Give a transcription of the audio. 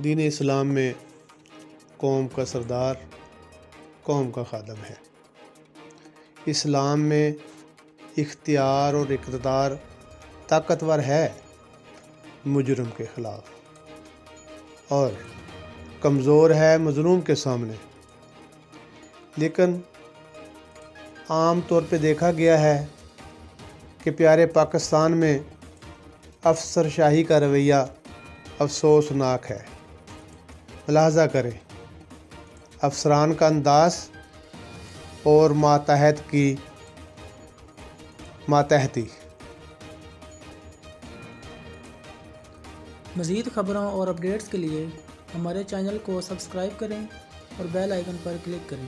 دین اسلام میں قوم کا سردار قوم کا خادم ہے۔ اسلام میں اختیار اور اقتدار طاقتور ہے مجرم کے خلاف اور کمزور ہے مظلوم کے سامنے، لیکن عام طور پہ دیکھا گیا ہے کہ پیارے پاکستان میں افسر شاہی کا رویہ افسوسناک ہے۔ ملاحظہ کریں افسران کا انداز اور ماتحت کی ماتحتی۔ مزید خبروں اور اپڈیٹس کے لیے ہمارے چینل کو سبسکرائب کریں اور بیل آئیکن پر کلک کریں۔